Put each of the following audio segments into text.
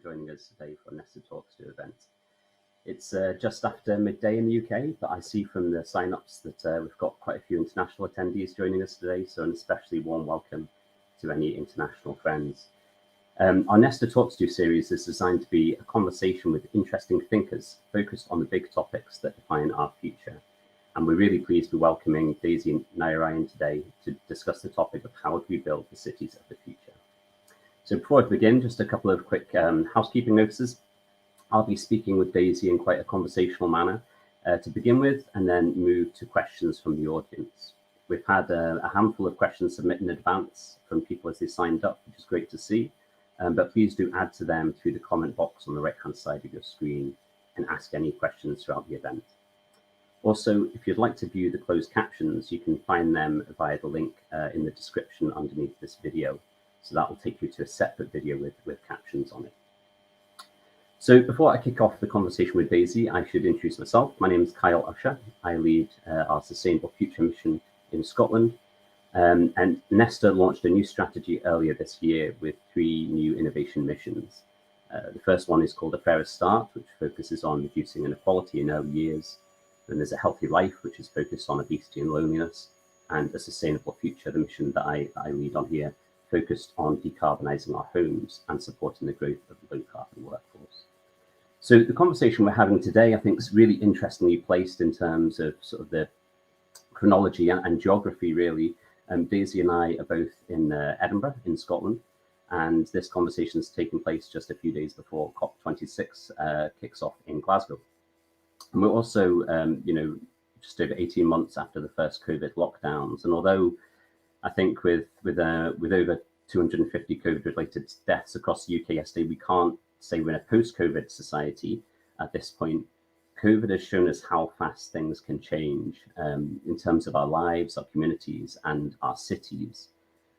joining us today for Nesta Talks 2 event. It's just after midday in the UK, but I see from the sign-ups that we've got quite a few international attendees joining us today, so an especially warm welcome to any international friends. Our Nesta Talks 2 series is designed to be a conversation with interesting thinkers focused on the big topics that define our future. And we're really pleased to be welcoming Daisy and Narayanan today to discuss the topic of how do we build the cities of the future. So before I begin, just a couple of quick housekeeping notices. I'll be speaking with Daisy in quite a conversational manner to begin with, and then move to questions from the audience. We've had a handful of questions submitted in advance from people as they signed up, which is great to see. But please do add to them through the comment box on the right-hand side of your screen and ask any questions throughout the event. Also, if you'd like to view the closed captions, you can find them via the link in the description underneath this video. So that will take you to a separate video with captions on it. So before I kick off the conversation with Daisy, I should introduce myself. My name is Kyle Usher. I lead our Sustainable Future mission in Scotland. And Nesta launched a new strategy earlier this year with 3 new innovation missions. The first one is called A Fairer Start, which focuses on reducing inequality in early years. Then there's A Healthy Life, which is focused on obesity and loneliness. And A Sustainable Future, the mission that I lead on here, focused on decarbonising our homes and supporting the growth of the low-carbon workforce. So the conversation we're having today, I think, is really interestingly placed in terms of sort of the chronology and geography, really. Daisy and I are both in Edinburgh, in Scotland, and this conversation is taking place just a few days before COP26 kicks off in Glasgow. And we're also, just over 18 months after the first COVID lockdowns. And although I think with over 250 COVID-related deaths across the UK yesterday, we can't say we're in a post-COVID society at this point. COVID has shown us how fast things can change in terms of our lives, our communities, and our cities.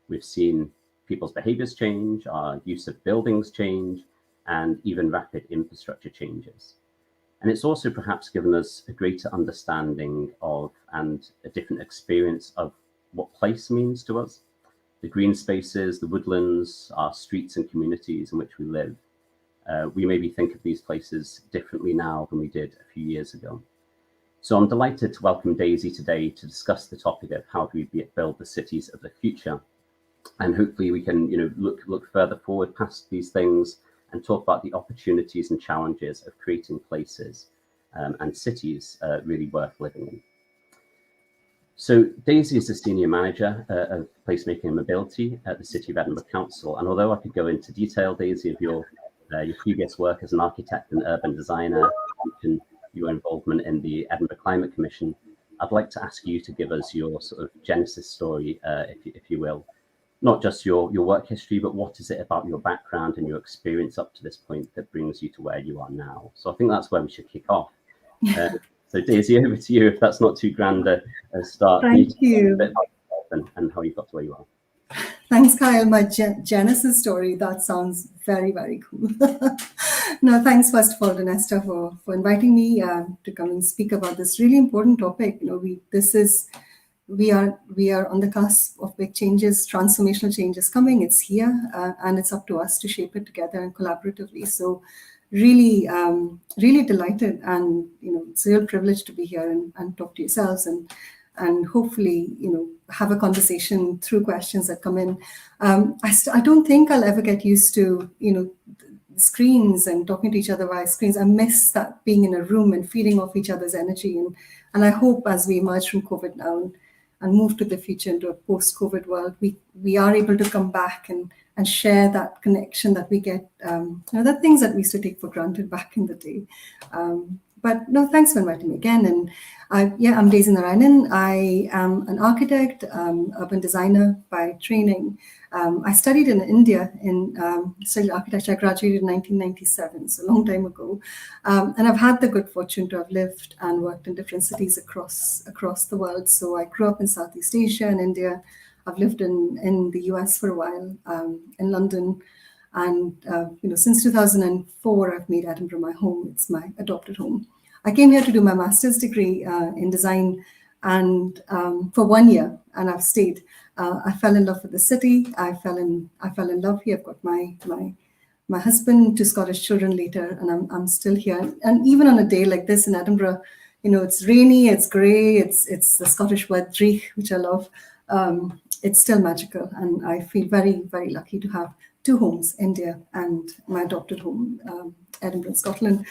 We've seen people's behaviours change, our use of buildings change, and even rapid infrastructure changes. And it's also perhaps given us a greater understanding of and a different experience of what place means to us, the green spaces, the woodlands, our streets and communities in which we live. We maybe think of these places differently now than we did a few years ago. So I'm delighted to welcome Daisy today to discuss the topic of how do we build the cities of the future. And hopefully we can look further forward past these things and talk about the opportunities and challenges of creating places and cities really worth living in. So Daisy is the Senior Manager of Placemaking and Mobility at the City of Edinburgh Council. And although I could go into detail, Daisy, of your previous work as an architect and urban designer, and your involvement in the Edinburgh Climate Commission, I'd like to ask you to give us your sort of genesis story, if you will. Not just your work history, but what is it about your background and your experience up to this point that brings you to where you are now? So I think that's where we should kick off. So Daisy, over to you, if that's not too grand a start. Thank you. A bit about yourself and how you got to where you are. Thanks, Kyle. My genesis story, that sounds very, very cool. No, thanks first of all to Nesta for inviting me to come and speak about this really important topic. We are on the cusp of big changes, transformational changes coming. It's here, and it's up to us to shape it together and collaboratively. So really delighted, and it's a real privilege to be here and talk to yourselves and hopefully have a conversation through questions that come in. I don't think I'll ever get used to screens and talking to each other via screens. I miss that being in a room and feeding off each other's energy, and I hope as we emerge from COVID now and move to the future into a post-COVID world, we are able to come back and share that connection that we get, the things that we used to take for granted back in the day. But no, thanks for inviting me again. And I'm Daisy Narayanan. I am an architect, urban designer by training. I studied in India studied architecture. I graduated in 1997, so a long time ago. And I've had the good fortune to have lived and worked in different cities across the world. So I grew up in Southeast Asia and India. I've lived in the US for a while, in London. And since 2004, I've made Edinburgh my home. It's my adopted home. I came here to do my master's degree in design, and for 1 year, and I've stayed. I fell in love with the city. I fell in love here. I've got my my husband, 2 Scottish children later, and I'm still here. And even on a day like this in Edinburgh, it's rainy, it's grey, it's the Scottish word dreich, which I love. It's still magical, and I feel very, very lucky to have 2 homes, India and my adopted home, Edinburgh, Scotland.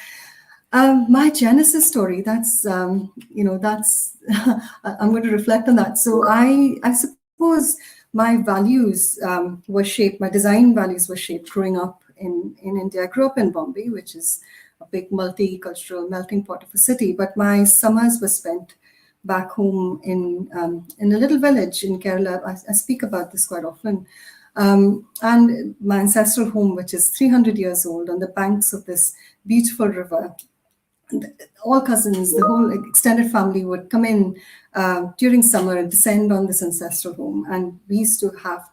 My genesis story, that's I'm going to reflect on that. So I suppose my values were shaped, my design values were shaped growing up in India. I grew up in Bombay, which is a big multicultural melting pot of a city, but my summers were spent back home in a little village in Kerala. I speak about this quite often. And my ancestral home, which is 300 years old, on the banks of this beautiful river. All cousins, the whole extended family would come in during summer and descend on this ancestral home. And we used to have,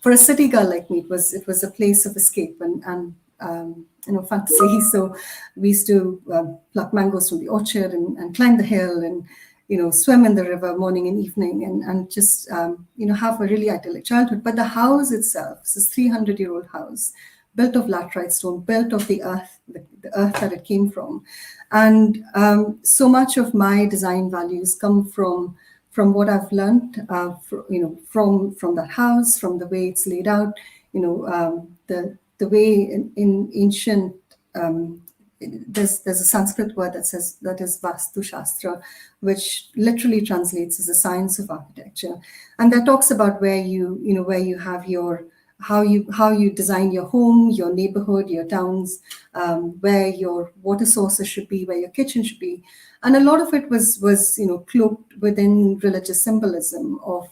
for a city girl like me, it was a place of escape and fantasy. So we used to pluck mangoes from the orchard and climb the hill and swim in the river morning and evening and just have a really idyllic childhood. But the house itself, this 300-year-old house, built of laterite stone, built of the earth, the earth that it came from. And so much of my design values come from what I've learned, from that house, from the way it's laid out, the way in ancient, there's a Sanskrit word that is Vastu Shastra, which literally translates as the science of architecture. And that talks about where you have how you design your home, your neighborhood, your towns, where your water sources should be, where your kitchen should be. And a lot of it was cloaked within religious symbolism of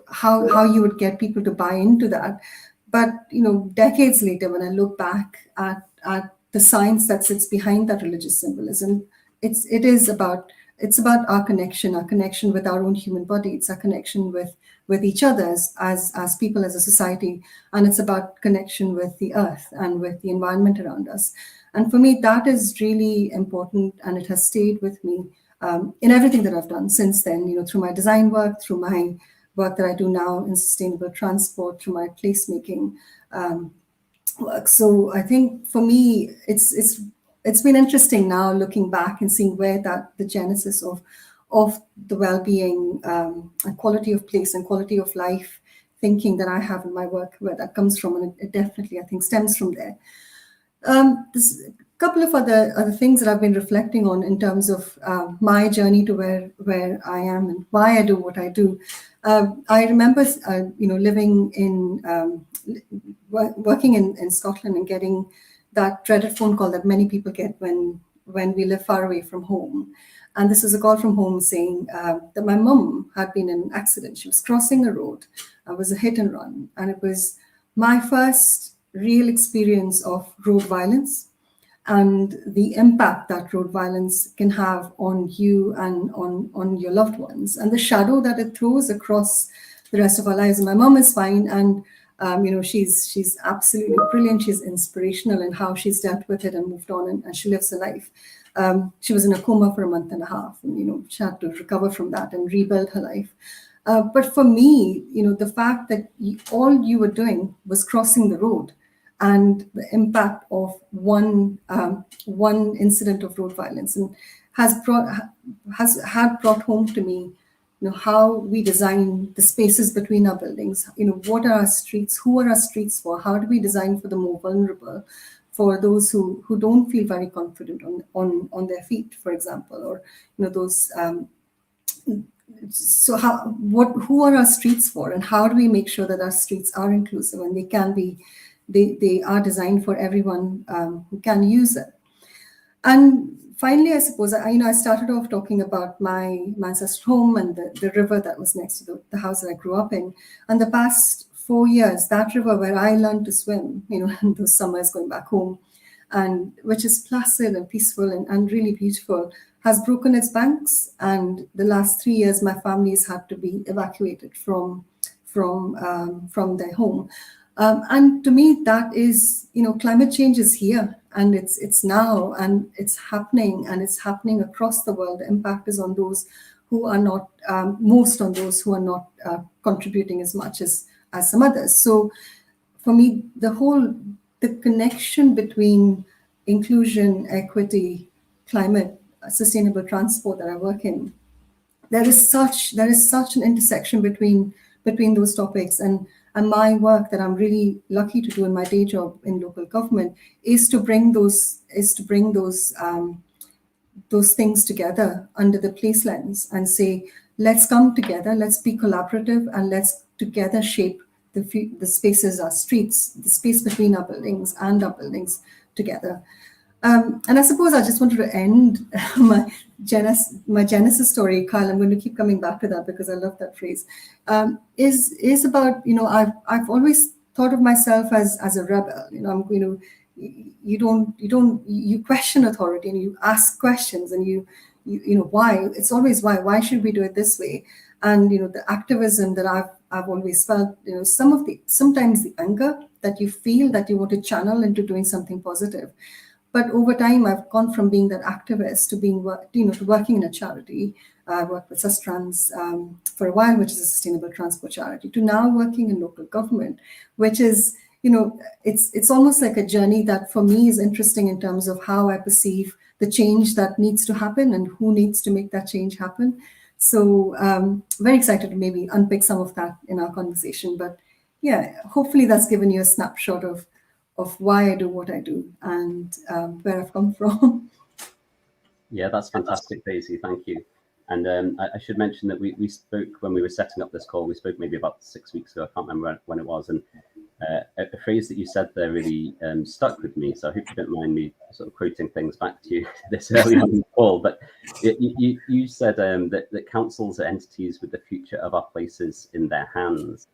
how you would get people to buy into that. But decades later, when I look back at the science that sits behind that religious symbolism, it's about our connection with our own human body. It's our connection with each other as people, as a society, and it's about connection with the earth and with the environment around us. And for me, that is really important, and it has stayed with me in everything that I've done since then. Through my design work, through my work that I do now in sustainable transport, through my placemaking work. So I think for me, it's been interesting now looking back and seeing where the genesis of the well-being and quality of place and quality of life thinking that I have in my work, where that comes from, and it definitely, I think, stems from there. There's a couple of other things that I've been reflecting on in terms of my journey to where I am and why I do what I do. I remember, living working in Scotland and getting that dreaded phone call that many people get when we live far away from home. And this was a call from home saying that my mum had been in an accident. She was crossing a road. It was a hit and run. And it was my first real experience of road violence and the impact that road violence can have on you and on your loved ones, and the shadow that it throws across the rest of our lives. And my mum is fine, and she's absolutely brilliant. She's inspirational in how she's dealt with it and moved on, and she lives her life. She was in a coma for a month and a half, and she had to recover from that and rebuild her life. But for me, the fact that all you were doing was crossing the road, and the impact of one incident of road violence, and had brought home to me, how we design the spaces between our buildings. What are our streets? Who are our streets for? How do we design for the more vulnerable, for those who don't feel very confident on their feet, for example, or those. So who are our streets for, and how do we make sure that our streets are inclusive and they can be, they are designed for everyone who can use it. And finally, I suppose, I started off talking about my ancestral home and the river that was next to the house that I grew up in. And the past 4 years, that river where I learned to swim, in those summers going back home, and which is placid and peaceful and really beautiful, has broken its banks. And the last 3 years, my family's had to be evacuated from their home. And to me, that is, climate change is here, and it's now, and it's happening across the world. The impact is on those who are not, most on those who are not contributing as much as some others. So for me, the connection between inclusion, equity, climate, sustainable transport that I work in, there is such an intersection between those topics, and my work that I'm really lucky to do in my day job in local government is to bring those things together under the place lens and say, let's come together, let's be collaborative, and let's together shape the spaces, our streets, the space between our buildings and our buildings together. And I suppose I just wanted to end my Genesis story, Kyle. I'm going to keep coming back to that because I love that phrase. Is about, I've always thought of myself as a rebel. You question authority and you ask questions, and you why. It's always why should we do it this way? And the activism that I've always felt, sometimes the anger that you feel that you want to channel into doing something positive. But over time, I've gone from being that activist to being, to working in a charity. I worked with Sustrans for a while, which is a sustainable transport charity, to now working in local government, which is, it's almost like a journey that for me is interesting in terms of how I perceive the change that needs to happen and who needs to make that change happen. So very excited to maybe unpick some of that in our conversation. But yeah, hopefully that's given you a snapshot of why I do what I do and where I've come from. Yeah, that's fantastic, Daisy. Thank you. And I should mention that we spoke when we were setting up this call. We spoke maybe about 6 weeks ago. I can't remember when it was. And a phrase that you said there really stuck with me. So I hope you don't mind me sort of quoting things back to you this early on in the call. But you said that councils are entities with the future of our places in their hands.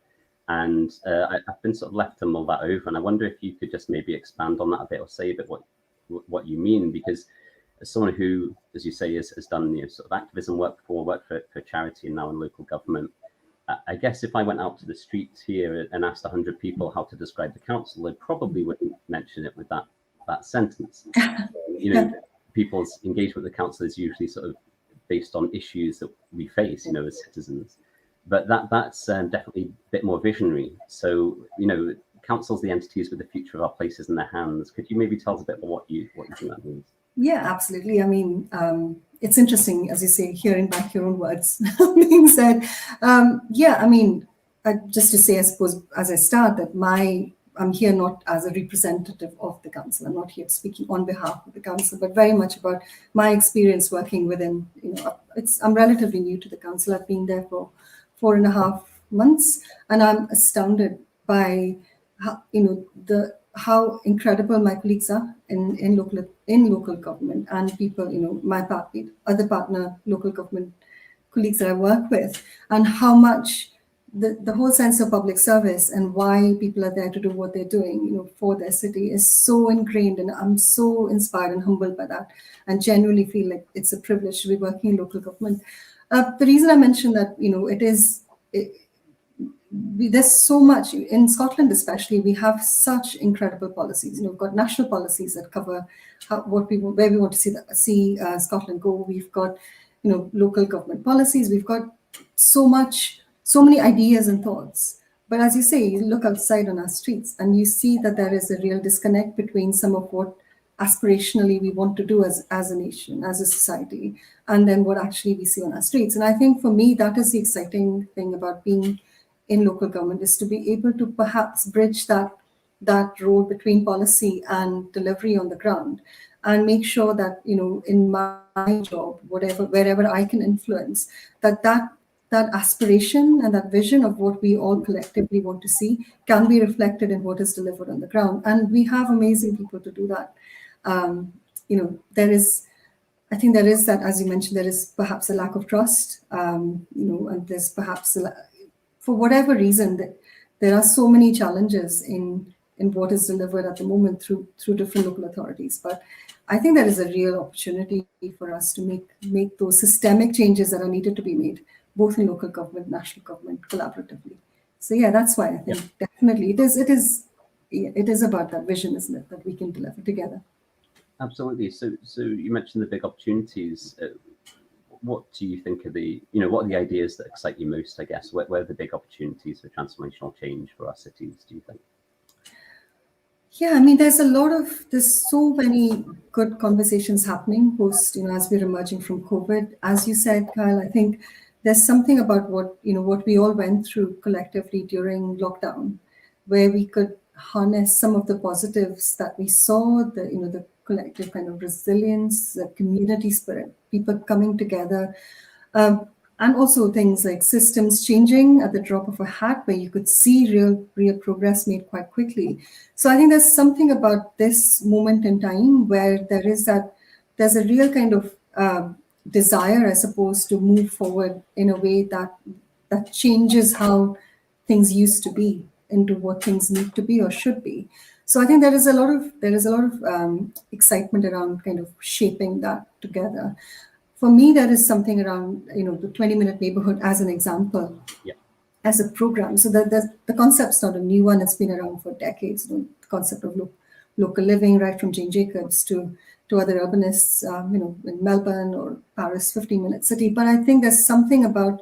And I've been sort of left to mull that over. And I wonder if you could just maybe expand on that a bit, or say a bit what you mean, because as someone who, as you say, has done sort of activism work before, worked for charity and now in local government, I guess if I went out to the streets here and asked 100 people how to describe the council, they probably wouldn't mention it with that sentence. People's engagement with the council is usually sort of based on issues that we face, as citizens. But that's definitely a bit more visionary. So, councils, the entities with the future of our places in their hands. Could you maybe tell us a bit about what you think that means? Yeah, absolutely. I mean, it's interesting, as you say, hearing back your own words being said. Just to say, I suppose, as I start, that I'm here not as a representative of the council. I'm not here speaking on behalf of the council, but very much about my experience working within, I'm relatively new to the council. I've been there for 4.5 months, and I'm astounded by how incredible my colleagues are in local government, and people, my other partner local government colleagues that I work with, and how much the whole sense of public service and why people are there to do what they're doing, for their city is so ingrained, and I'm so inspired and humbled by that, and genuinely feel like it's a privilege to be working in local government. The reason I mentioned that, there's so much in Scotland, especially. We have such incredible policies. We've got national policies that cover where we want to see Scotland go. We've got local government policies. We've got so many ideas and thoughts. But as you say, you look outside on our streets and you see that there is a real disconnect between some of what aspirationally we want to do as a nation, as a society, and then what actually we see on our streets. And I think for me, that is the exciting thing about being in local government, is to be able to perhaps bridge that road between policy and delivery on the ground, and make sure that, in my job, wherever I can influence, that aspiration and that vision of what we all collectively want to see can be reflected in what is delivered on the ground. And we have amazing people to do that. I think there is that, as you mentioned, there is perhaps a lack of trust, and there's perhaps for whatever reason, that there are so many challenges in what is delivered at the moment through different local authorities. But I think there is a real opportunity for us to make those systemic changes that are needed to be made, both in local government, national government, collaboratively. So yeah, that's why I think definitely it is about that vision, isn't it, that we can deliver together. Absolutely. So you mentioned the big opportunities. What do you think are what are the ideas that excite you most, I guess? Where are the big opportunities for transformational change for our cities, do you think? Yeah, I mean, there's so many good conversations happening post, as we're emerging from COVID. As you said, Kyle, I think there's something about what we all went through collectively during lockdown, where we could harness some of the positives that we saw, the collective kind of resilience, the community spirit, people coming together, um, and also things like systems changing at the drop of a hat, where you could see real progress made quite quickly. So I think there's something about this moment in time where there's a real kind of desire, I suppose, to move forward in a way that changes how things used to be into what things need to be or should be. So I think there is a lot of excitement around kind of shaping that together. For me, there is something around, the 20-minute neighborhood as an example, Yeah. as a program. So the concept's not a new one. It's been around for decades. The concept of local living, right from Jane Jacobs to other urbanists, in Melbourne or Paris, 15-minute city. But I think there's something about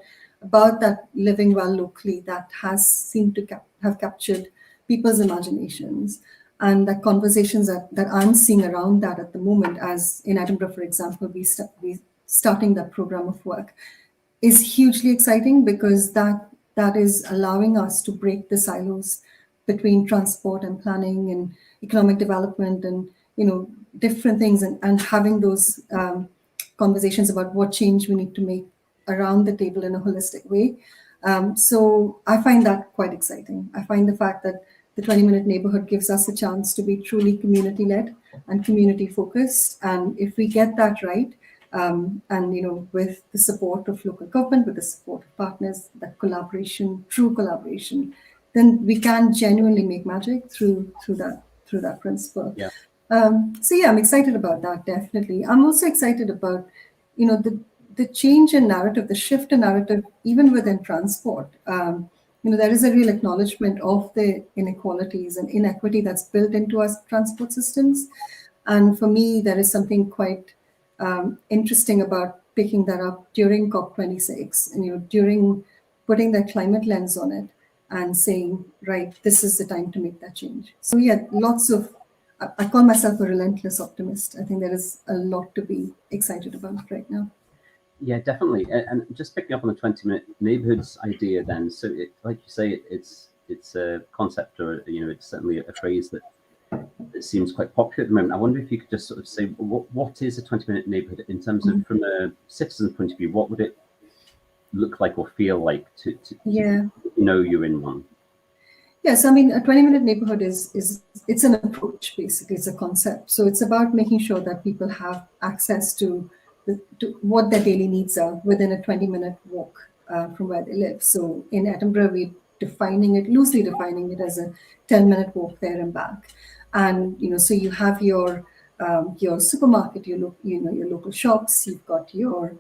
that living well locally that has seemed to have captured people's imaginations, and the conversations that I'm seeing around that at the moment, as in Edinburgh, for example, we starting that program of work, is hugely exciting, because that is allowing us to break the silos between transport and planning and economic development and different things, and having those conversations about what change we need to make around the table in a holistic way. So I find that quite exciting. I find the fact that the 20-minute neighborhood gives us a chance to be truly community-led and community-focused. And if we get that right, and with the support of local government, with the support of partners, that collaboration, true collaboration, then we can genuinely make magic through that principle. Yeah. So yeah, I'm excited about that, definitely. I'm also excited about the change in narrative, the shift in narrative, even within transport. There is a real acknowledgement of the inequalities and inequity that's built into our transport systems. And for me, there is something quite interesting about picking that up during COP26, and during putting that climate lens on it and saying, right, this is the time to make that change. So yeah, I call myself a relentless optimist. I think there is a lot to be excited about right now. Yeah, definitely. And just picking up on the 20-minute neighborhoods idea then. So like you say, it's a concept, or, it's certainly a phrase that seems quite popular at the moment. I wonder if you could just sort of say, what is a 20-minute neighborhood in terms of, from a citizen's point of view, what would it look like or feel like to know you're in one? Yes, I mean, a 20-minute neighborhood it's an approach, basically. It's a concept. So it's about making sure that people have access to what their daily needs are within a 20-minute walk from where they live. So in Edinburgh, we're loosely defining it as a 10-minute walk there and back. And so you have your supermarket, your local shops, you've got your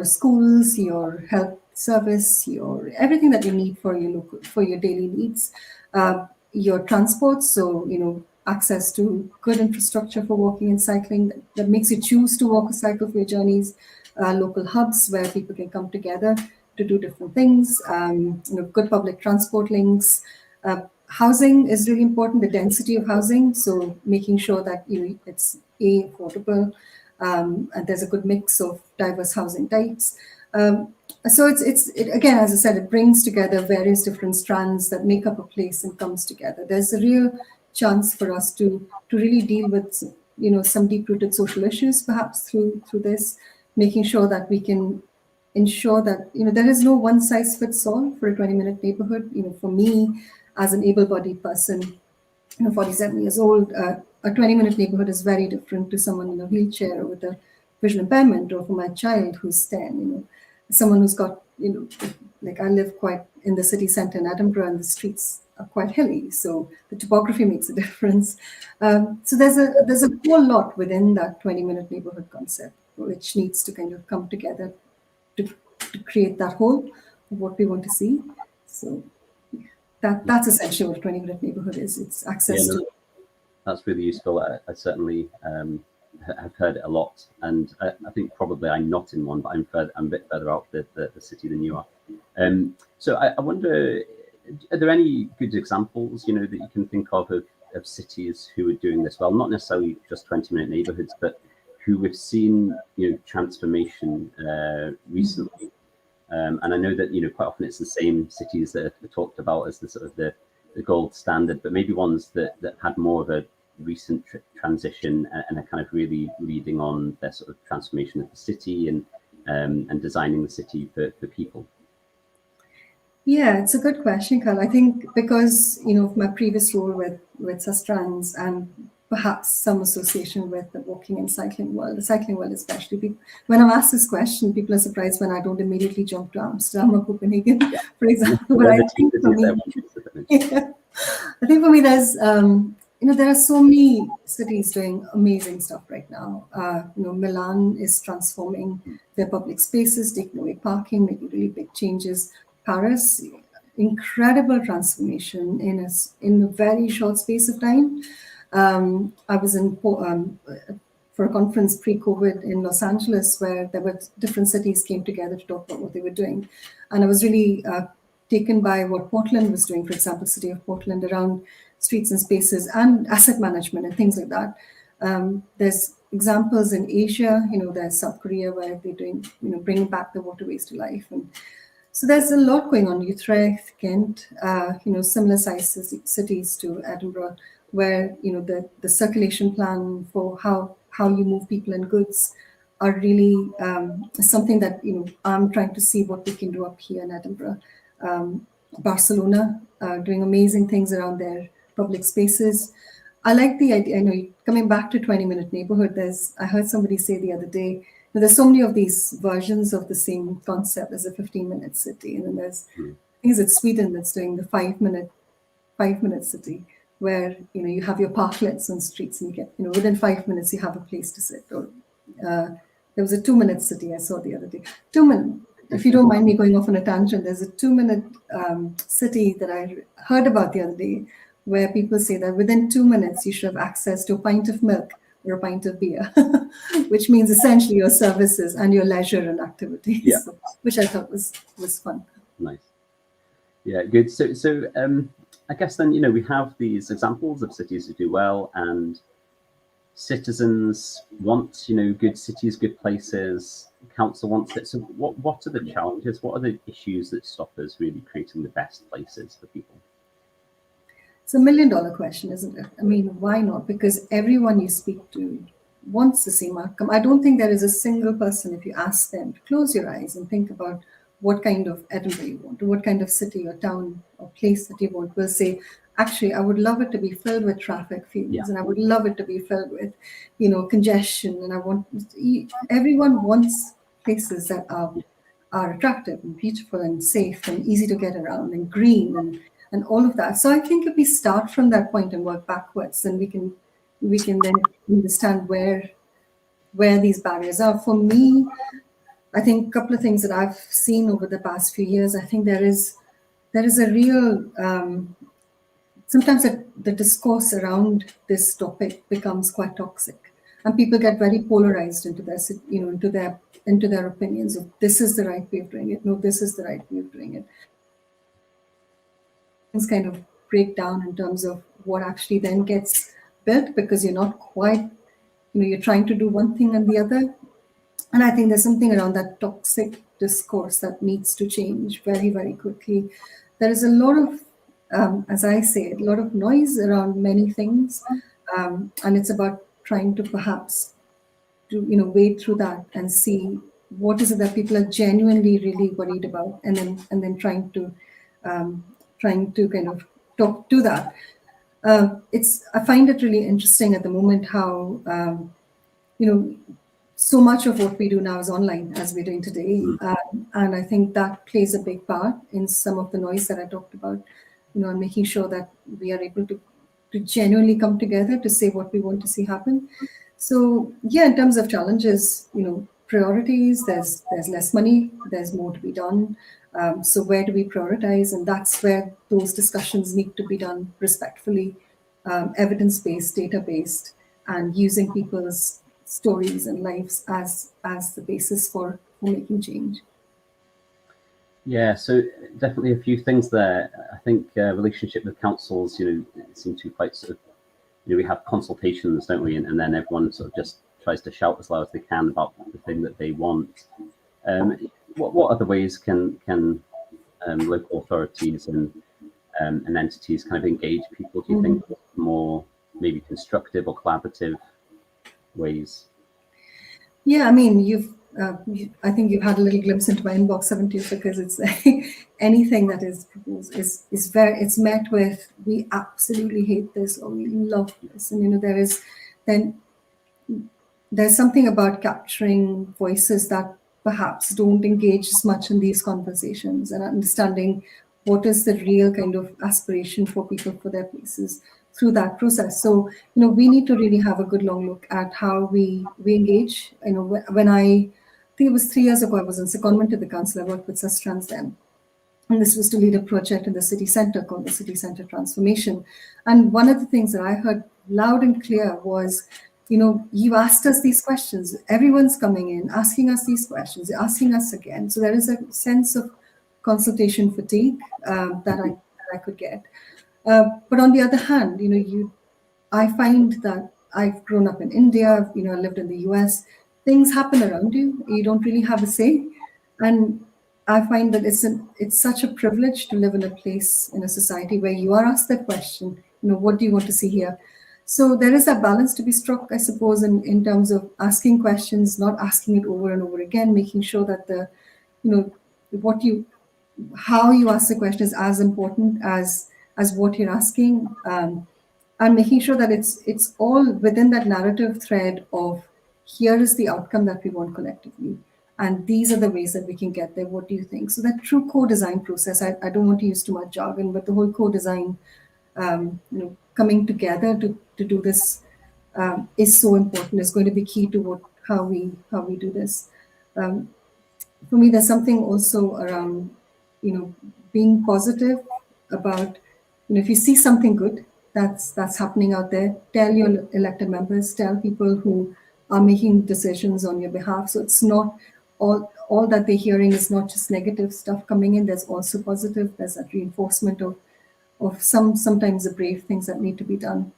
schools, your health service, your everything that you need for your daily needs, your transport. So access to good infrastructure for walking and cycling that makes you choose to walk or cycle for your journeys. Local hubs where people can come together to do different things. Good public transport links. Housing is really important. The density of housing. So making sure that it's affordable. And there's a good mix of diverse housing types. So it again, as I said, it brings together various different strands that make up a place and comes together. There's a real chance for us to really deal with some deep-rooted social issues, perhaps through this, making sure that we can ensure that there is no one-size-fits-all for a 20-minute neighborhood. For me, as an able-bodied person, 47 years old, a 20-minute neighborhood is very different to someone in a wheelchair or with a vision impairment, or for my child who's 10, someone who's got, like I live quite in the city centre in Edinburgh, and the streets are quite hilly, so the topography makes a difference. So there's a whole lot within that 20-minute neighborhood concept, which needs to kind of come together to create that whole of what we want to see. So that's essentially what a 20-minute neighborhood is. It's access to. That's really useful. I certainly have heard it a lot, and I think probably I'm not in one, but I'm a bit further out the city than you are. So I wonder, are there any good examples, that you can think of cities who are doing this well? Not necessarily just 20-minute neighborhoods, but who we've seen, transformation recently. And I know that, quite often it's the same cities that are talked about as the sort of the gold standard, but maybe ones that had more of a recent transition and are kind of really leading on their sort of transformation of the city and designing the city for people. Yeah, it's a good question, Carl. I think because, of my previous role with Sustrans and perhaps some association with the walking and cycling world, the cycling world especially, when I'm asked this question, people are surprised when I don't immediately jump to Amsterdam or Copenhagen, for example. But I think for me, I think for me, there's, there are so many cities doing amazing stuff right now. Milan is transforming their public spaces, taking away parking, making really big changes. Paris, incredible transformation in a very short space of time. I was for a conference pre-COVID in Los Angeles where there were different cities came together to talk about what they were doing. And I was really taken by what Portland was doing, for example, City of Portland, around streets and spaces and asset management and things like that. There's examples in Asia, there's South Korea where they're doing, bringing back the waterways to life. And so there's a lot going on. Utrecht, Ghent, similar sized cities to Edinburgh, where the circulation plan for how you move people and goods are really something that I'm trying to see what we can do up here in Edinburgh. Barcelona doing amazing things around their public spaces. I like the idea. Coming back to 20-minute neighborhood. I heard somebody say the other day, there's so many of these versions of the same concept. There's a 15-minute city, and then there's, I think it's Sweden that's doing the 5-minute city, where you have your parklets on streets, and you get within 5 minutes you have a place to sit. Or there was a 2-minute city I saw the other day. 2 minute. If you don't mind me going off on a tangent, there's a 2-minute city that I heard about the other day, where people say that within 2 minutes you should have access to a pint of milk or a pint of beer, which means essentially your services and your leisure and activities, so, which I thought was fun. Nice. Yeah, good. So I guess then, we have these examples of cities who do well, and citizens want, good cities, good places. Council wants it. So what are the challenges? What are the issues that stop us really creating the best places for people? It's a $1 million question, isn't it? I mean, why not? Because everyone you speak to wants the same outcome. I don't think there is a single person, if you ask them to close your eyes and think about what kind of Edinburgh you want, or what kind of city or town or place that you want, will say, actually, I would love it to be filled with traffic fumes, and I would love it to be filled with, congestion. And everyone wants places that are attractive and beautiful and safe and easy to get around and green and all of that. So I think if we start from that point and work backwards, then we can then understand where these barriers are. For me, I think a couple of things that I've seen over the past few years, I think there is a real sometimes the discourse around this topic becomes quite toxic, and people get very polarized into their opinions of this is the right way of doing it. No, this is the right way of doing it. Things kind of break down in terms of what actually then gets built, because you're not quite, you're trying to do one thing and the other. And I think there's something around that toxic discourse that needs to change very, very quickly. There is a lot of, as I say, a lot of noise around many things. And it's about trying to perhaps wade through that and see what is it that people are genuinely really worried about, and then trying to kind of talk to that. I find it really interesting at the moment how so much of what we do now is online, as we're doing today, and I think that plays a big part in some of the noise that I talked about. And making sure that we are able to genuinely come together to say what we want to see happen. So yeah, in terms of challenges, priorities, there's less money, there's more to be done. So where do we prioritize? And that's where those discussions need to be done respectfully, evidence-based, data-based, and using people's stories and lives as the basis for making change. Yeah, so definitely a few things there. I think relationship with councils, seem to be quite sort of, we have consultations, don't we? And then everyone sort of just tries to shout as loud as they can about the thing that they want. What other ways can local authorities and entities kind of engage people? Do you think more maybe constructive or collaborative ways? Yeah, I mean, I think you've had a little glimpse into my inbox, haven't you? Because it's anything that is proposed is it's met with, we absolutely hate this or we love this, and then there's something about capturing voices that perhaps don't engage as much in these conversations and understanding what is the real kind of aspiration for people for their places through that process. So, we need to really have a good long look at how we engage. When I think it was 3 years ago, I was in secondment to the council. I worked with Sustrans then. And this was to lead a project in the city centre called the City Centre Transformation. And one of the things that I heard loud and clear was, you asked us these questions. Everyone's coming in, asking us these questions, asking us again. So there is a sense of consultation fatigue that I could get. But on the other hand, I find that I've grown up in India, I lived in the US. Things happen around you. You don't really have a say. And I find that it's such a privilege to live in a place, in a society where you are asked that question, what do you want to see here? So there is a balance to be struck, I suppose, in terms of asking questions, not asking it over and over again, making sure that what you, how you ask the question is as important as what you're asking, and making sure that it's all within that narrative thread of, here is the outcome that we want collectively, and these are the ways that we can get there. What do you think? So that true co-design process, I don't want to use too much jargon, but the whole co-design, coming together to do this is so important. It's going to be key to how we do this. For me, there's something also around, being positive about, if you see something good that's happening out there, tell your elected members, tell people who are making decisions on your behalf. So it's not all that they're hearing is not just negative stuff coming in. There's also positive. There's that reinforcement of sometimes the brave things that need to be done.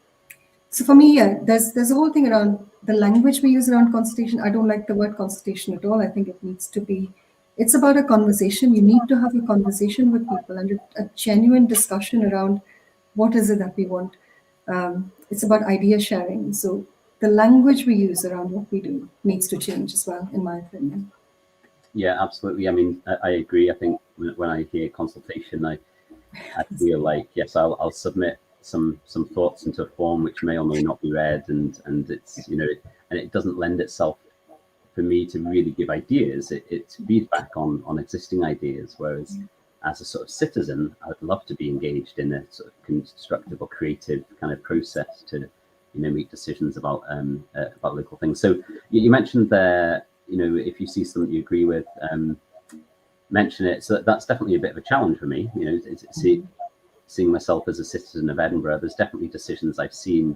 So for me, yeah, there's a whole thing around the language we use around consultation. I don't like the word consultation at all. I think it needs to be, it's about a conversation. You need to have a conversation with people and a genuine discussion around what is it that we want. It's about idea sharing. So the language we use around what we do needs to change as well, in my opinion. Yeah, absolutely. I mean, I agree. I think when I hear consultation, I feel like, yes, I'll submit some thoughts into a form which may or may not be read, and it's and it doesn't lend itself for me to really give ideas. It's feedback on existing ideas, whereas as a sort of citizen, I'd love to be engaged in a sort of constructive or creative kind of process to make decisions about local things. So you mentioned there, if you see something you agree with, mention it. So that's definitely a bit of a challenge for me. Seeing myself as a citizen of Edinburgh, there's definitely decisions I've seen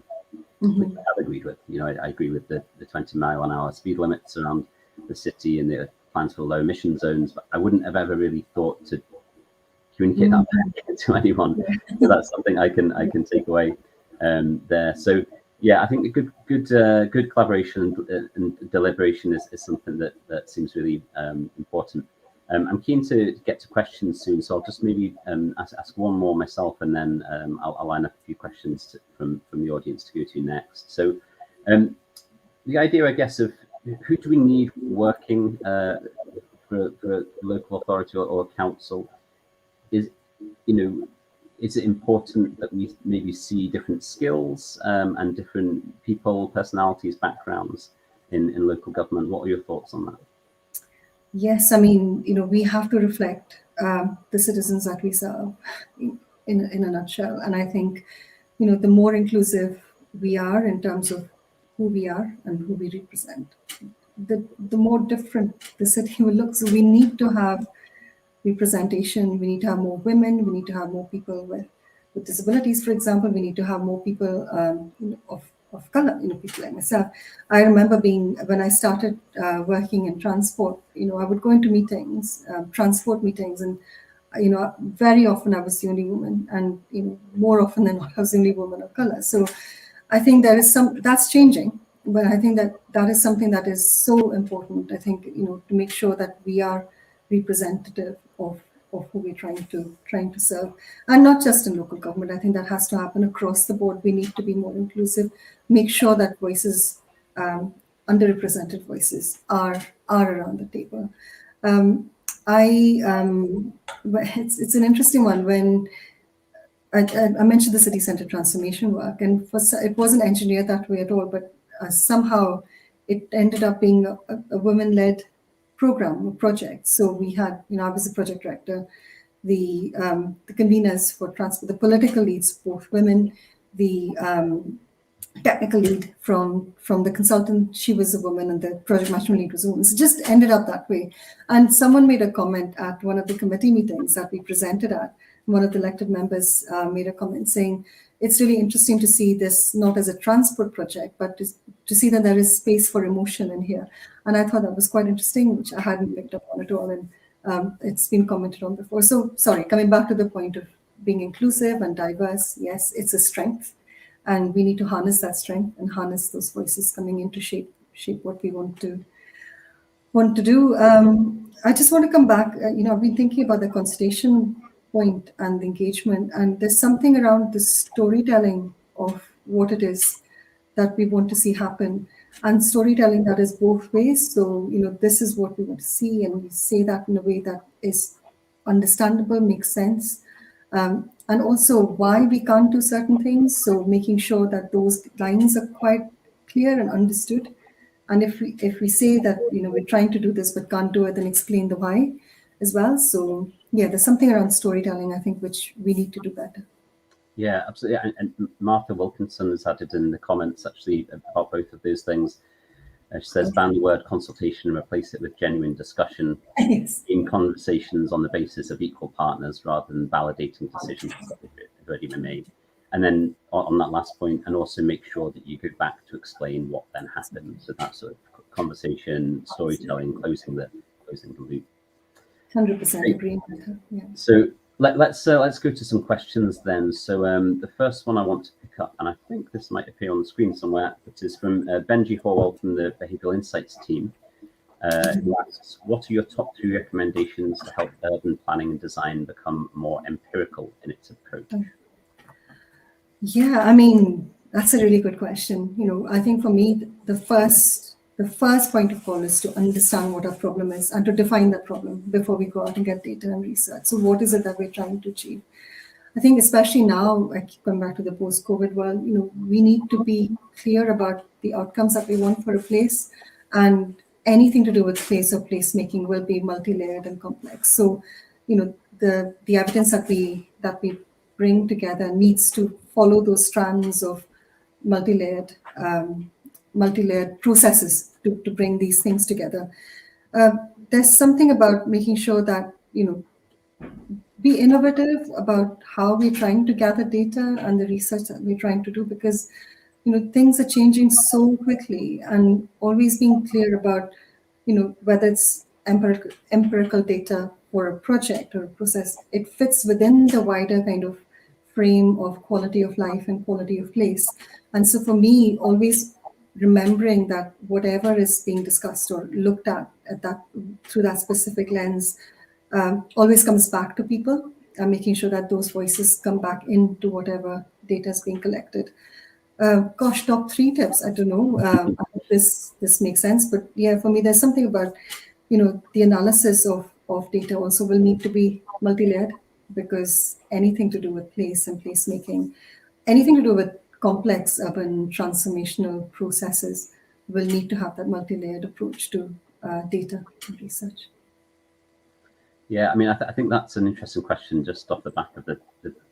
which I have agreed with. I agree with the 20-mile-an-hour speed limits around the city and the plans for low emission zones, but I wouldn't have ever really thought to communicate that to anyone. So that's something I can take away there. So yeah, I think a good collaboration and deliberation is something that seems really important. I'm keen to get to questions soon, so I'll just maybe ask one more myself, and then I'll line up a few questions from the audience to go to next. So the idea, I guess, of who do we need working for a local authority or council is, is it important that we maybe see different skills and different people, personalities, backgrounds in local government? What are your thoughts on that? Yes, I mean, we have to reflect the citizens that we serve in a nutshell. And I think, the more inclusive we are in terms of who we are and who we represent, the more different the city will look. So we need to have representation. We need to have more women. We need to have more people with disabilities, for example. We need to have more people of of color, people like myself. I remember when I started working in transport, I would go into meetings, transport meetings, and very often I was the only woman, and more often than not, I was the only woman of color. So I think that's changing, but I think that is something that is so important. I think to make sure that we are representative of who we're trying to serve, and not just in local government. I think that has to happen across the board. We need to be more inclusive, make sure that voices, underrepresented voices, are around the table. It's an interesting one. When I mentioned the city center transformation work, and it wasn't engineered that way at all, but somehow it ended up being a women-led program or project. So we had, I was the project director, the conveners for transport, the political leads, both women, the technical lead from the consultant, she was a woman, and the project management lead was a woman. So it just ended up that way. And someone made a comment at one of the committee meetings that we presented at. One of the elected members made a comment saying, it's really interesting to see this not as a transport project, but to see that there is space for emotion in here. And I thought that was quite interesting, which I hadn't picked up on at all. And it's been commented on before. So sorry, coming back to the point of being inclusive and diverse, yes, it's a strength. And we need to harness that strength and harness those voices coming in to shape what we want to do. I just want to come back. I've been thinking about the consultation point and the engagement, and there's something around the storytelling of what it is that we want to see happen, and storytelling that is both ways. So this is what we want to see, and we say that in a way that is understandable, makes sense, and also why we can't do certain things. So making sure that those lines are quite clear and understood. And if we say that we're trying to do this but can't do it, then explain the why as well. So yeah, there's something around storytelling, I think, which we need to do better. Yeah, absolutely. And Martha Wilkinson has added in the comments actually about both of those things. She says, ban the word consultation and replace it with genuine discussion Yes. in conversations on the basis of equal partners rather than validating decisions that have already been made. And then on that last point, and also make sure that you go back to explain what then happened. So that sort of conversation, storytelling, closing the loop. 100% agree with her. Yeah. So let's go to some questions then. So the first one I want to pick up, and I think this might appear on the screen somewhere, which is from Benji Horwell from the Behavioural Insights team, who asks, what are your top 3 recommendations to help urban planning and design become more empirical in its approach? Yeah, I mean, that's a really good question. I think for me, the first point of call is to understand what our problem is and to define that problem before we go out and get data and research. So what is it that we're trying to achieve? I think especially now, I keep coming back to the post-COVID world, we need to be clear about the outcomes that we want for a place, and anything to do with place or placemaking will be multi-layered and complex. So, the evidence that we bring together needs to follow those strands of multi-layered processes to bring these things together. There's something about making sure that, be innovative about how we're trying to gather data and the research that we're trying to do, because, things are changing so quickly, and always being clear about, whether it's empirical data for a project or a process, it fits within the wider kind of frame of quality of life and quality of place. And so for me, always remembering that whatever is being discussed or looked at that through that specific lens always comes back to people, and making sure that those voices come back into whatever data is being collected. Top 3 tips. I don't know. I hope this makes sense, but yeah, for me, there's something about the analysis of data also will need to be multi-layered, because anything to do with place and placemaking, anything to do with complex urban transformational processes will need to have that multi-layered approach to data and research. Yeah, I mean, I think that's an interesting question, just off the back of the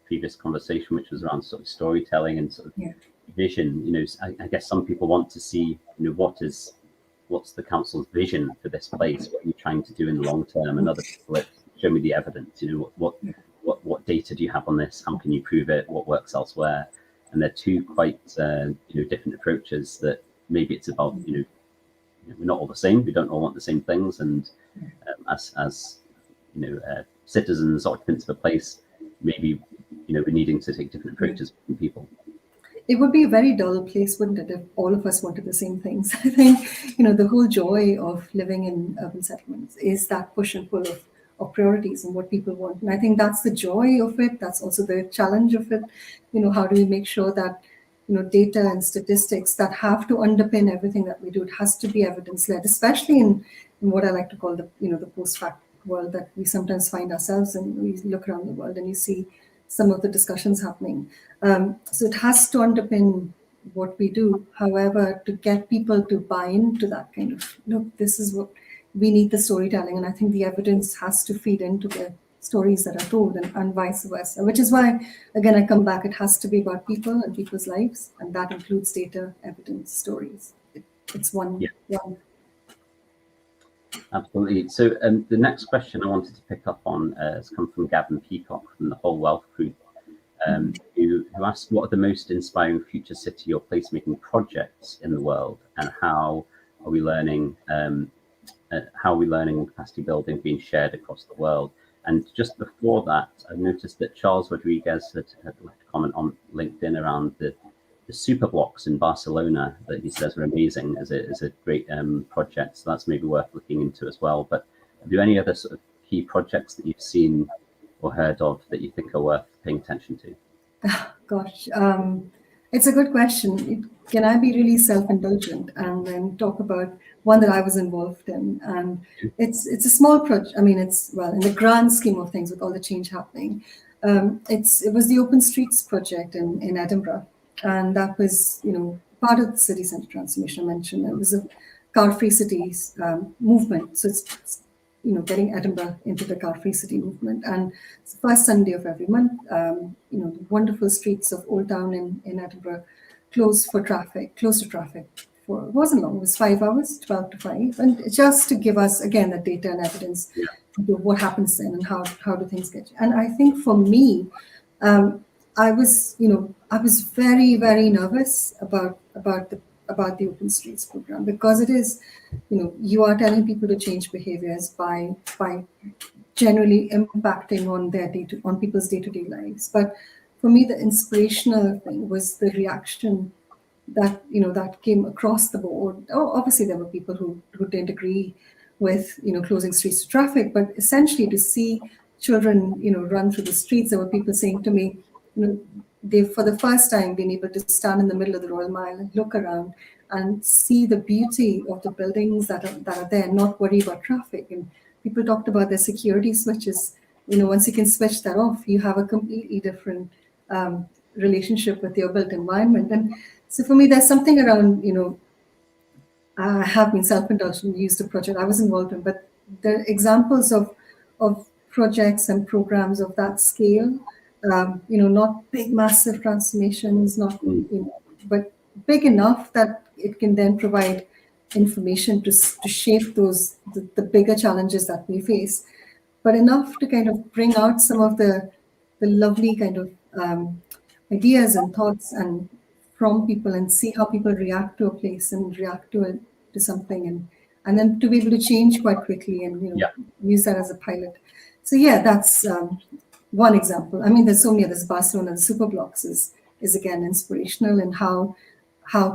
previous conversation, which was around sort of storytelling and sort of vision. I guess some people want to see, what's the council's vision for this place? What are you trying to do in the long term? And other people show me the evidence. What data do you have on this? How can you prove it? What works elsewhere? and they're two quite different approaches. That maybe it's about we're not all the same, we don't all want the same things, and as citizens, occupants of a place, maybe we're needing to take different approaches from people. It would be a very dull place, wouldn't it, if all of us wanted the same things? I think, the whole joy of living in urban settlements is that push and pull of priorities and what people want. And I think that's the joy of it. That's also the challenge of it. How do we make sure that, data and statistics that have to underpin everything that we do, it has to be evidence-led, especially in what I like to call the post-fact world that we sometimes find ourselves in. We look around the world and you see some of the discussions happening. So it has to underpin what we do. However, to get people to buy into that kind of, this is what we need, the storytelling. And I think the evidence has to feed into the stories that are told, and vice versa, which is why, again, I come back, it has to be about people and people's lives. And that includes data, evidence, stories. It's one. Absolutely. So the next question I wanted to pick up on has come from Gavin Peacock from the Whole Wealth Group, who asked, what are the most inspiring future city or placemaking projects in the world, and how are we learning capacity building being shared across the world? And just before that, I noticed that Charles Rodriguez had left a comment on LinkedIn around the super blocks in Barcelona that he says are amazing as a great project. So that's maybe worth looking into as well. But are there any other sort of key projects that you've seen or heard of that you think are worth paying attention to? Gosh, it's a good question. Can I be really self-indulgent and then talk about one that I was involved in? And it's a small project. I mean, it's, well, in the grand scheme of things with all the change happening, it was the Open Streets project in Edinburgh. And that was, part of the city centre transformation I mentioned. It was a car-free cities movement. So it's, getting Edinburgh into the car-free city movement. And it's the first Sunday of every month. The wonderful streets of Old Town in Edinburgh closed to traffic for, it wasn't long, it was 5 hours, 12 to 5. And just to give us, again, the data and evidence of what happens then and how do things get. And I think for me, I was very, very nervous about the Open Streets program, because it is, you are telling people to change behaviors by generally impacting on people's day-to-day lives. But for me, the inspirational thing was the reaction that that came across the board. Oh, obviously there were people who didn't agree with closing streets to traffic, but essentially to see children run through the streets, there were people saying to me, they've for the first time been able to stand in the middle of the Royal Mile and look around and see the beauty of the buildings that are there, not worry about traffic. And people talked about their security switches. Once you can switch that off, you have a completely different relationship with your built environment. And so for me, there's something around, I have been self-indulgent, used a project I was involved in, but the examples of projects and programs of that scale, not big, massive transformations, not, but big enough that it can then provide information to shape the bigger challenges that we face, but enough to kind of bring out some of the lovely kind of ideas and thoughts and from people, and see how people react to a place and react to something, and then to be able to change quite quickly and use that as a pilot. So that's one example. I mean, there's so many others. Barcelona, the super blocks is again inspirational, and how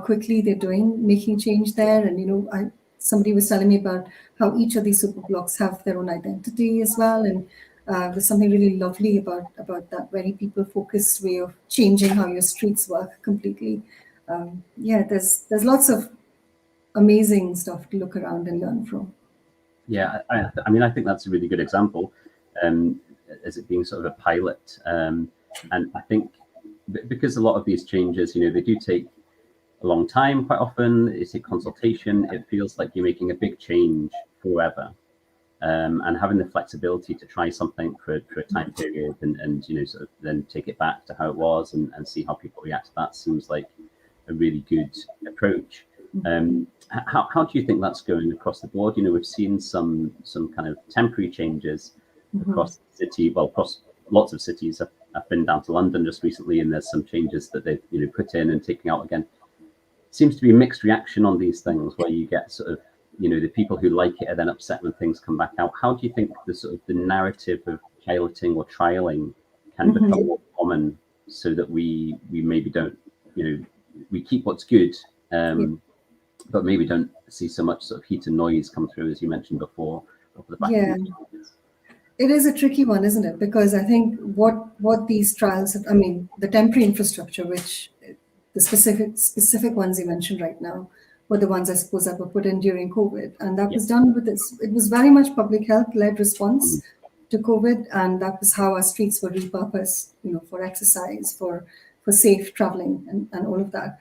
quickly they're making change there. And somebody was telling me about how each of these super blocks have their own identity as well, and there's something really lovely about that very people-focused way of changing how your streets work completely. There's lots of amazing stuff to look around and learn from. Yeah, I mean, I think that's a really good example, as it being sort of a pilot. And I think because a lot of these changes, they do take a long time quite often. It's a consultation. It feels like you're making a big change forever. And having the flexibility to try something for a time period and sort of then take it back to how it was and see how people react to that seems like a really good approach. How do you think that's going across the board? We've seen some kind of temporary changes across the city, well, across lots of cities I've been down to London just recently, and there's some changes that they've put in and taking out again. Seems to be a mixed reaction on these things, where you get sort of the people who like it are then upset when things come back out. How do you think the narrative of piloting or trialing can become more common, so that we maybe don't we keep what's good, but maybe don't see so much sort of heat and noise come through, as you mentioned before, over the back of the It is a tricky one, isn't it? Because I think what these trials, I mean, the temporary infrastructure, which the specific ones you mentioned right now, were the ones I suppose that were put in during COVID, and that was done with this. It was very much public health led response to COVID, and that was how our streets were repurposed, for exercise, for safe traveling, and all of that.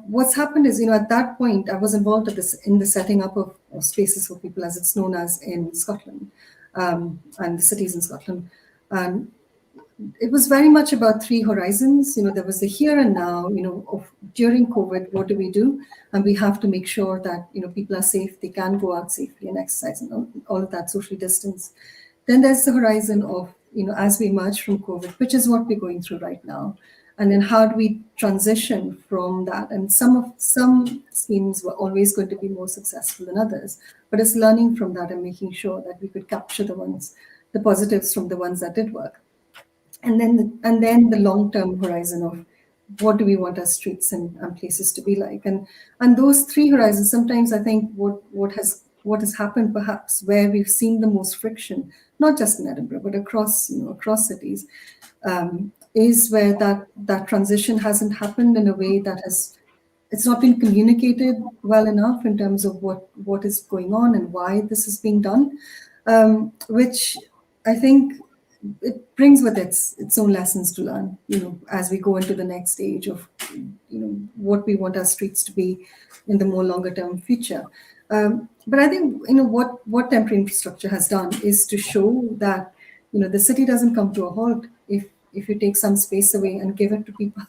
What's happened is, at that point, I was involved in the setting up of spaces for people, as it's known as in Scotland. And the cities in Scotland. And it was very much about three horizons. There was the here and now, of during COVID, what do we do? And we have to make sure that, people are safe, they can go out safely and exercise and all of that, social distance. Then there's the horizon of, as we emerge from COVID, which is what we're going through right now. And then how do we transition from that? And some schemes were always going to be more successful than others, but it's learning from that and making sure that we could capture the positives from the ones that did work. And then the long-term horizon of what do we want our streets and places to be like? And those three horizons, sometimes I think what has happened perhaps where we've seen the most friction, not just in Edinburgh, but across cities, is where that transition hasn't happened in a way that it's not been communicated well enough in terms of what is going on and why this is being done, which I think it brings with its own lessons to learn, as we go into the next stage of, what we want our streets to be in the more longer term future. But I think, what temporary infrastructure has done is to show that, the city doesn't come to a halt if you take some space away and give it to people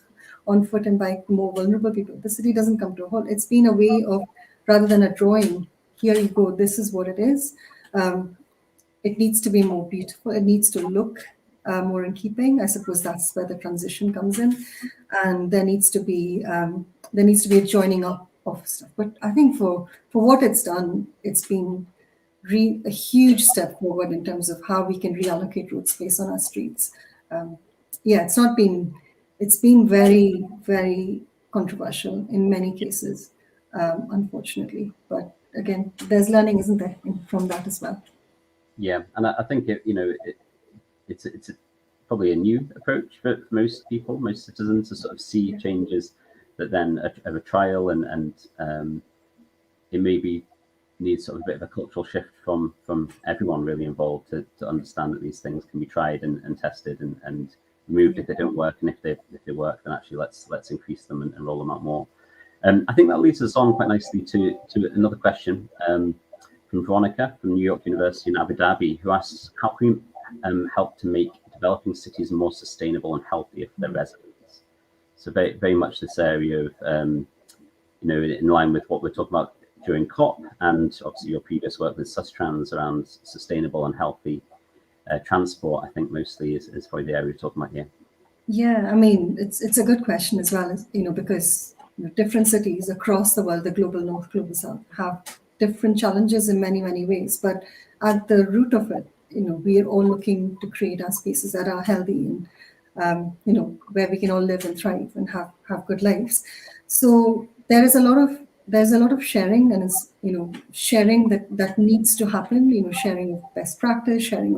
on foot and bike, more vulnerable people. The city doesn't come to a halt. It's been a way of, rather than a drawing, here you go, this is what it is. It needs to be more beautiful. It needs to look more in keeping. I suppose that's where the transition comes in, and there needs to be a joining up of stuff. But I think for what it's done, it's been a huge step forward in terms of how we can reallocate road space on our streets. It's been very, very controversial in many cases, unfortunately. But again, there's learning, isn't there, from that as well. Yeah, and I think it's probably a new approach for most people, most citizens, to sort of see changes that then have a trial, and it maybe needs sort of a bit of a cultural shift from everyone really involved to understand that these things can be tried and tested and removed if they don't work, and if they work, then actually let's increase them and roll them out more. I think that leads us on quite nicely to another question from Veronica from New York University in Abu Dhabi, who asks, how can we help to make developing cities more sustainable and healthier for their residents? So very, very much this area of, in line with what we're talking about during COP, and obviously your previous work with Sustrans around sustainable and healthy transport, I think mostly is probably the area we're talking about here. Yeah, I mean, it's a good question as well, because different cities across the world, the global north, global south, have different challenges in many, many ways. But at the root of it, we are all looking to create our spaces that are healthy and, where we can all live and thrive and have good lives. So there's a lot of sharing, and it's, sharing that needs to happen, sharing of best practice, sharing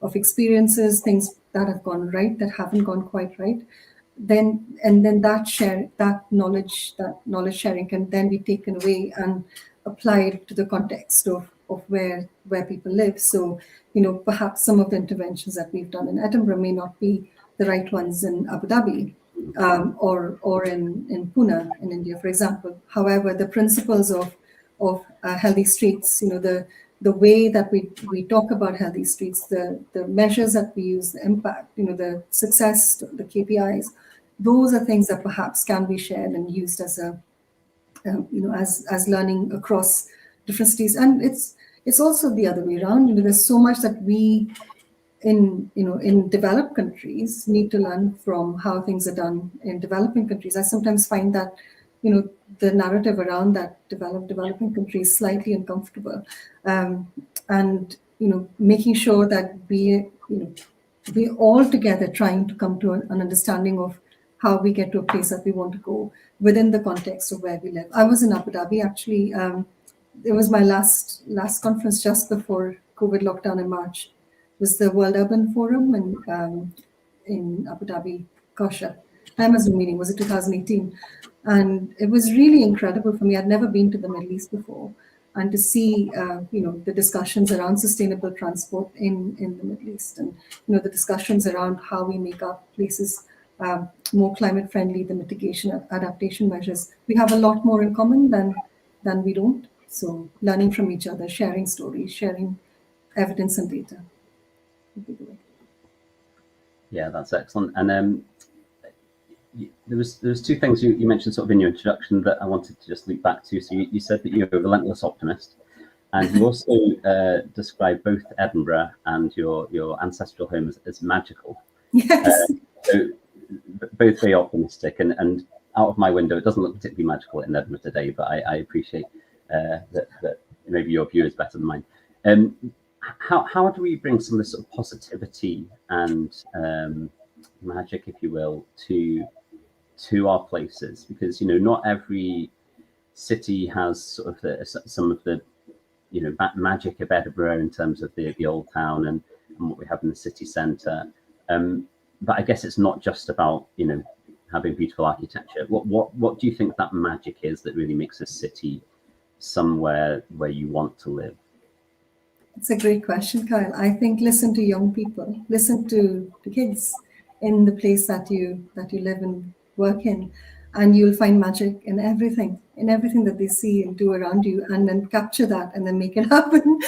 of experiences, things that have gone right, that haven't gone quite right. Then that knowledge sharing can then be taken away and applied to the context of where people live. So, perhaps some of the interventions that we've done in Edinburgh may not be the right ones in Abu Dhabi, or in Pune in India, for example. However, the principles of healthy streets, the way that we talk about healthy streets, the measures that we use, the impact, the success, the KPIs, those are things that perhaps can be shared and used as as learning across different cities. And it's also the other way around. There's so much that we in developed countries need to learn from how things are done in developing countries. I sometimes find that the narrative around that developing countries is slightly uncomfortable, and making sure that we all together trying to come to an understanding of how we get to a place that we want to go within the context of where we live. I was in Abu Dhabi actually. It was my last conference just before COVID lockdown in March. It was the World Urban Forum in Abu Dhabi. Gosh, time has been meeting. Was it 2018? And it was really incredible for me. I'd never been to the Middle East before, and to see the discussions around sustainable transport in the Middle East, and the discussions around how we make our places more climate friendly, the mitigation adaptation measures. We have a lot more in common than we don't. So learning from each other, sharing stories, sharing evidence and data would be the way. Yeah, that's excellent. And there was two things you mentioned sort of in your introduction that I wanted to just loop back to. So you said that you're a relentless optimist, and you also described both Edinburgh and your ancestral home as magical. Yes. So both very optimistic, and out of my window, it doesn't look particularly magical in Edinburgh today, but I appreciate that maybe your view is better than mine. How do we bring some of this sort of positivity and magic, if you will, to our places? Because not every city has sort of some of the magic of Edinburgh in terms of the old town and what we have in the city centre. But I guess it's not just about having beautiful architecture. What do you think that magic is that really makes a city somewhere where you want to live? It's a great question, Kyle. I think listen to young people, listen to the kids in the place that you live and work in, and you'll find magic in everything that they see and do around you, and then capture that and then make it happen.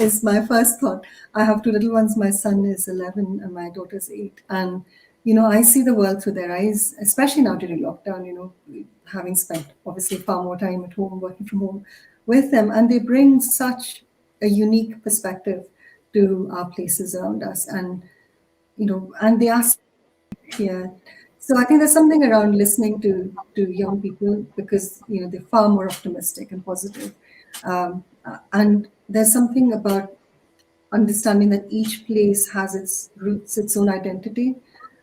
Is my first thought. I have two little ones. My son is 11 and my daughter's 8, and I see the world through their eyes, especially now during lockdown. Having spent obviously far more time at home, working from home with them, and they bring such a unique perspective to our places around us, and and they ask here. So I think there's something around listening to young people, because they're far more optimistic and positive. And there's something about understanding that each place has its roots, its own identity,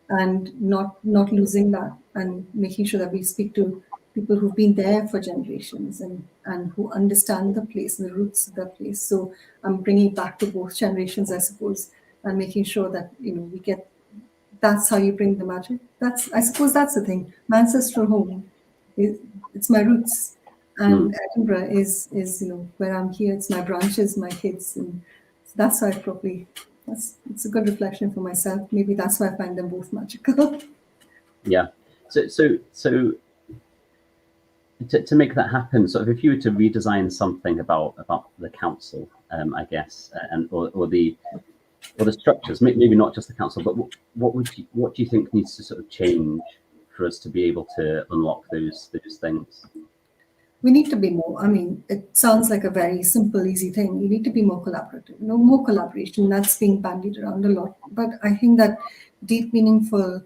and not losing that, and making sure that we speak to people who've been there for generations and who understand the place and the roots of the place. So I'm bringing back to both generations, I suppose, and making sure that we get. That's how you bring the magic. I suppose that's the thing. My ancestral home, it's my roots, and Edinburgh is where I'm here. It's my branches, my kids, and that's why it's a good reflection for myself. Maybe that's why I find them both magical. Yeah. So to make that happen, sort of, if you were to redesign something about the council, I guess, and or the structures, maybe not just the council, but what do you think needs to sort of change for us to be able to unlock those things? We need to be more. I mean, it sounds like a very simple, easy thing. You need to be more collaborative. More collaboration. That's being bandied around a lot. But I think that deep, meaningful,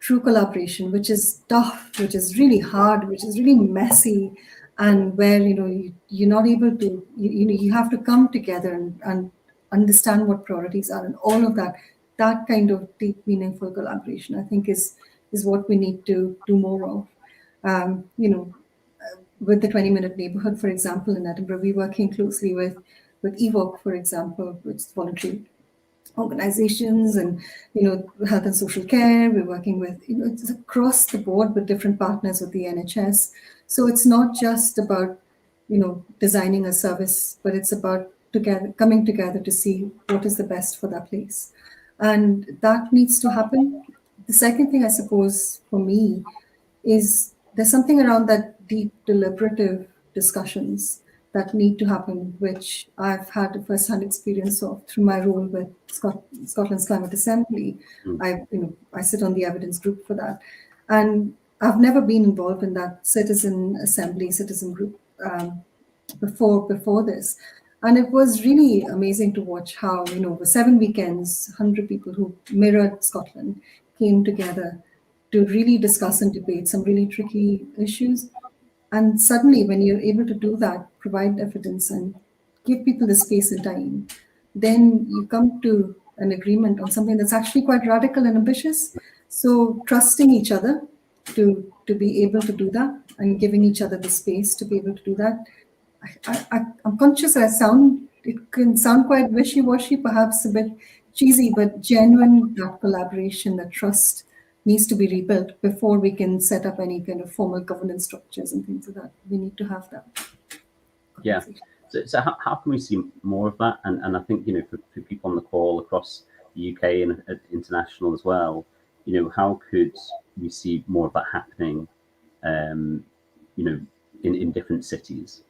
true collaboration, which is tough, which is really hard, which is really messy, and where you're not able to. You have to come together and understand what priorities are, and all of that. That kind of deep, meaningful collaboration, I think, is what we need to do more of. With the 20-minute neighborhood, for example, in Edinburgh, we're working closely with EVOC, for example, which is voluntary organizations, and health and social care. We're working with it's across the board with different partners with the NHS. So it's not just about designing a service, but it's about coming together to see what is the best for that place, and that needs to happen. The second thing, I suppose, for me is there's something around that deep deliberative discussions that need to happen, which I've had a first-hand experience of through my role with Scotland's Climate Assembly. I sit on the evidence group for that, and I've never been involved in that citizen assembly, citizen group before this. And it was really amazing to watch how, over 7 weekends, 100 people who mirrored Scotland came together to really discuss and debate some really tricky issues. And suddenly, when you're able to do that, provide evidence and give people the space and time, then you come to an agreement on something that's actually quite radical and ambitious. So trusting each other to be able to do that and giving each other the space to be able to do that. I'm conscious that it can sound quite wishy-washy, perhaps a bit cheesy, but genuine, that collaboration, that trust needs to be rebuilt before we can set up any kind of formal governance structures and things like that. We need to have that. Yeah. So how can we see more of that? And I think, for people on the call across the UK and international as well, how could we see more of that happening, in different cities?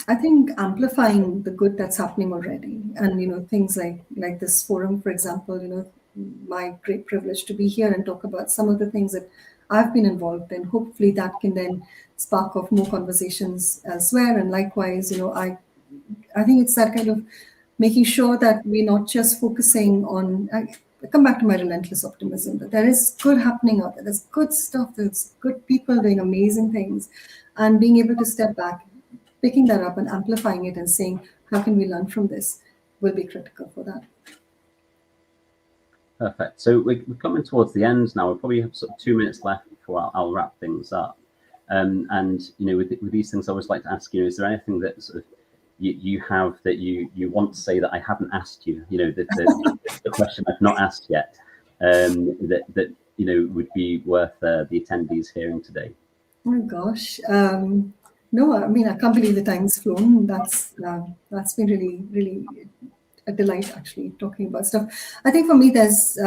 I think amplifying the good that's happening already, and things like this forum, for example, my great privilege to be here and talk about some of the things that I've been involved in. Hopefully, that can then spark off more conversations elsewhere. And likewise, I think it's that kind of making sure that we're not just focusing on. I come back to my relentless optimism that there is good happening out there. There's good stuff. There's good people doing amazing things, and being able to step back, picking that up and amplifying it and saying, how can we learn from this, will be critical for that. Perfect. So we're coming towards the end now. We'll probably have sort of 2 minutes left before I'll wrap things up. And with these things, I always like to ask is there anything that sort of you have that you want to say that I haven't asked you? The question I've not asked yet, that would be worth the attendees hearing today. Oh my gosh. No, I mean, I can't believe the time's flown. That's been really, really a delight, actually, talking about stuff. I think for me, there's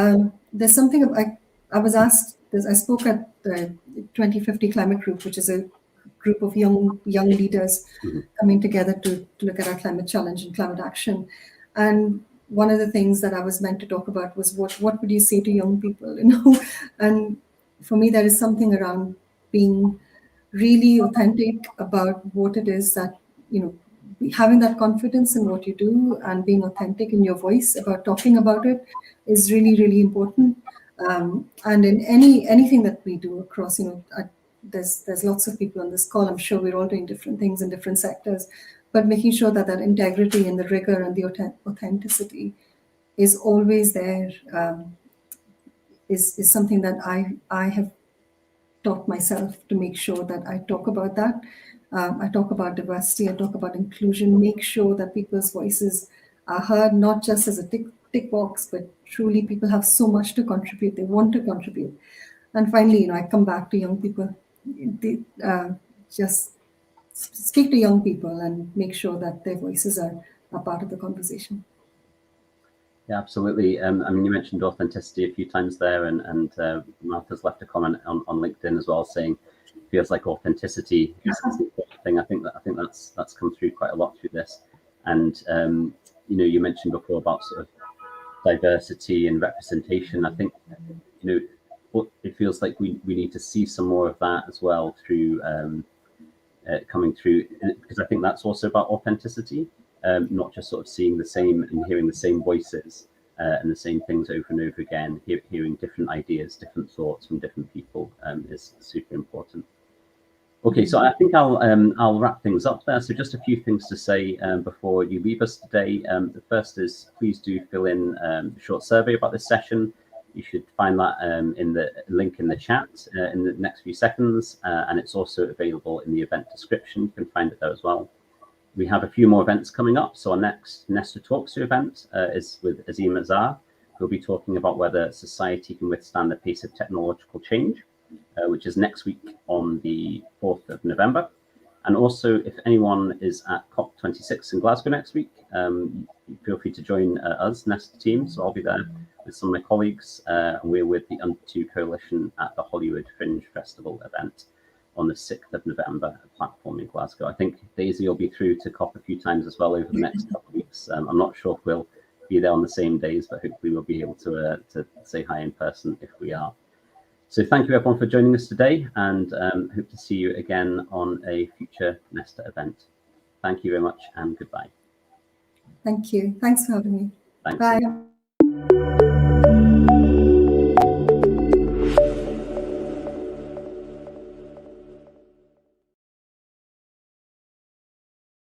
something I was asked. I spoke at the 2050 Climate Group, which is a group of young leaders coming together to look at our climate challenge and climate action. And one of the things that I was meant to talk about was what would you say to young people, And for me, there is something around being really authentic about what it is that, having that confidence in what you do and being authentic in your voice about talking about it is really, really important. And in anything that we do across, there's lots of people on this call. I'm sure we're all doing different things in different sectors, but making sure that integrity and the rigor and the authenticity is always there is something that I have taught myself to make sure that I talk about that. I talk about diversity, I talk about inclusion, make sure that people's voices are heard, not just as a tick box, but truly people have so much to contribute, they want to contribute. And finally, I come back to young people. Just speak to young people and make sure that their voices are part of the conversation. Yeah, absolutely. I mean, you mentioned authenticity a few times there, and Martha's left a comment on LinkedIn as well, saying feels like authenticity is the important thing. I think that's come through quite a lot through this. And you mentioned before about sort of diversity and representation. I think it feels like we need to see some more of that as well through coming through, because I think that's also about authenticity. Not just sort of seeing the same and hearing the same voices and the same things over and over again, hearing different ideas, different thoughts from different people is super important. Okay, so I think I'll wrap things up there. So just a few things to say before you leave us today. The first is please do fill in a short survey about this session. You should find that in the link in the chat in the next few seconds, and it's also available in the event description. You can find it there as well. We have a few more events coming up. So our next Nesta Talks event is with Azim Azhar, who'll be talking about whether society can withstand the pace of technological change, which is next week on the 4th of November. And also, if anyone is at COP26 in Glasgow next week, feel free to join us, Nesta team. So I'll be there with some of my colleagues, and we're with the Untitled Coalition at the Hollywood Fringe Festival event on the 6th of November at Platform in Glasgow. I think Daisy will be through to COP a few times as well over the next couple of weeks. I'm not sure if we'll be there on the same days, but hopefully we'll be able to say hi in person if we are. So thank you everyone for joining us today, and hope to see you again on a future Nesta event. Thank you very much and goodbye. Thank you. Thanks for having me. Thanks. Bye.